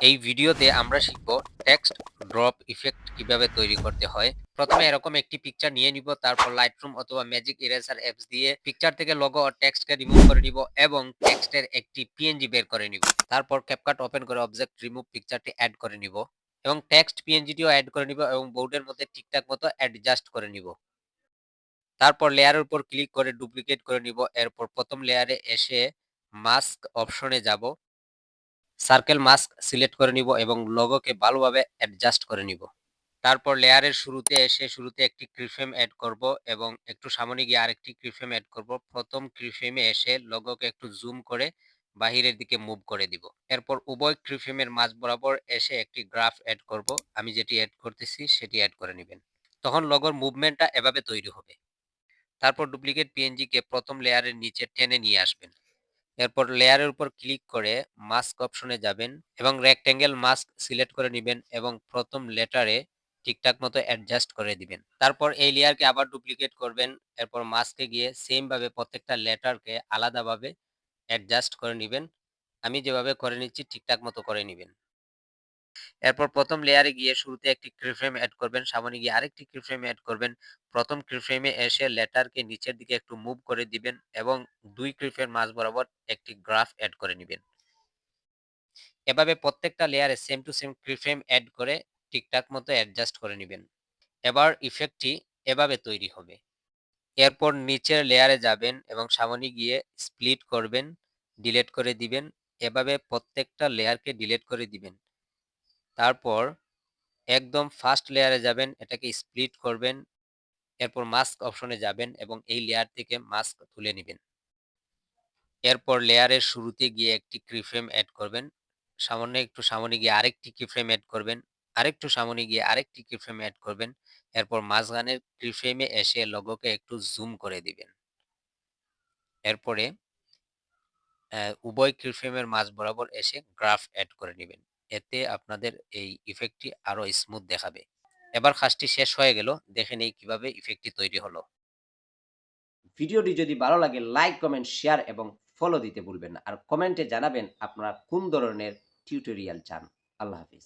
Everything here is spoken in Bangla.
এই ভিডিওতে আমরা শিখব টেক্সট ড্রপ ইফেক্ট কিভাবে তৈরি করতে হয়। প্রথমে এরকম একটি পিকচার নিয়ে নিব, তারপর লাইটরুম অথবা ম্যাজিক ইরেজার অ্যাপস দিয়ে পিকচার থেকে লোগো ও টেক্সটকে রিমুভ করে নিব এবং টেক্সটের একটি পিএনজি বের করে নিব। তারপর ক্যাপকাট ওপেন করে অবজেক্ট রিমুভ পিকচারটি অ্যাড করে নিব এবং টেক্সট পিএনজিটিও অ্যাড করে নিব এবং বোর্ডের মধ্যে ঠিকঠাক মতো অ্যাডজাস্ট করে নিব। তারপর লেয়ারের উপর ক্লিক করে ডুপ্লিকেট করে নিব। এরপর প্রথম লেয়ারে এসে মাস্ক অপশনে যাব, সার্কেল মাস্ক সিলেক্ট করে নিব এবং লোগোকে ভালোভাবে অ্যাডজাস্ট করে নিব। তারপর লেয়ারের শুরুতে এসে শুরুতে একটি কিফ্রেম এড করব এবং একটু সামনে গিয়ে আরেকটি কিফ্রেম এড করব। প্রথম কিফ্রেমে এসে লোগোকে একটু জুম করে বাহিরের দিকে মুভ করে দিব। এরপর উভয় কিফ্রেমের মাঝ বরাবর এসে একটি গ্রাফ এড করব। আমি যেটি এড করতেছি সেটি এড করে নেবেন। তখন লোগোর মুভমেন্টটা এভাবে তৈরি হবে। তারপর ডুপ্লিকেট পিএনজি কে প্রথম লেয়ারের নিচে টেনে নিয়ে আসবেন। এরপর লেয়ারের উপর ক্লিক করে মাস্ক অপশনে যাবেন এবং রেক্টেঙ্গেল মাস্ক সিলেক্ট করে নেবেন এবং প্রথম লেটারে ঠিকঠাক মতো অ্যাডজাস্ট করে দিবেন। তারপর এই লেয়ারকে আবার ডুপ্লিকেট করবেন। এরপর মাস্কে গিয়ে সেম ভাবে প্রত্যেকটা লেটারকে আলাদাভাবে অ্যাডজাস্ট করে নেবেন। আমি যেভাবে করে নিচ্ছি ঠিকঠাক মতো করে নেবেন। এরপর প্রথম লেয়ারে গিয়ে শুরুতে একটি কিফ্রেম এড করবেন, সামনে গিয়ে আরেকটি কিফ্রেম এড করবেন। প্রথম কিফ্রেমে এসে লেটারকে নিচের দিকে একটু মুভ করে দিবেন এবং ২ কিফ্রেম মাঝ বরাবর একটি গ্রাফ এড করে নিবেন। এভাবে প্রত্যেকটা লেয়ারে same to same keyframe add করে ঠিকঠাক মতো অ্যাডজাস্ট করে নিবেন। এবার ইফেক্টটি এভাবে তৈরি হবে। এরপর নিচের লেয়ারে যাবেন এবং সামনে গিয়ে স্প্লিট করবেন, ডিলিট করে দিবেন। এভাবে প্রত্যেকটা লেয়ারকে ডিলিট করে দিবেন। তারপর একদম ফার্স্ট লেয়ারে যাবেন, এটাকে স্প্লিট করবেন। এরপর মাস্ক অপশনে যাবেন এবং এই লেয়ার থেকে মাস্ক তুলে নিবেন। এরপর লেয়ারের শুরুতে গিয়ে একটি কিফ্রেম এড করবেন। সামান্য একটু সামনে গিয়ে আরেকটি কিফ্রেম এড করবেন। আরেকটু সামনে গিয়ে আরেকটি কিফ্রেম এড করবেন। এরপর মাঝখানের কিফ্রেমে এসে লোগোকে একটু জুম করে দিবেন। এরপরে উভয় কিফ্রেমের মাঝ বরাবর এসে গ্রাফ এড করে নিবেন। এতে আপনাদের এই ইফেক্টটি আরো স্মুথ দেখাবে। এবার কাজটি শেষ হয়ে গেল। দেখে নেই কিভাবে ইফেক্টটি তৈরি হলো। ভিডিওটি যদি ভালো লাগে লাইক, কমেন্ট, শেয়ার এবং ফলো দিতে ভুলবেন না। আর কমেন্টে জানাবেন আপনারা কোন ধরনের টিউটোরিয়াল চান। আল্লাহ হাফিজ।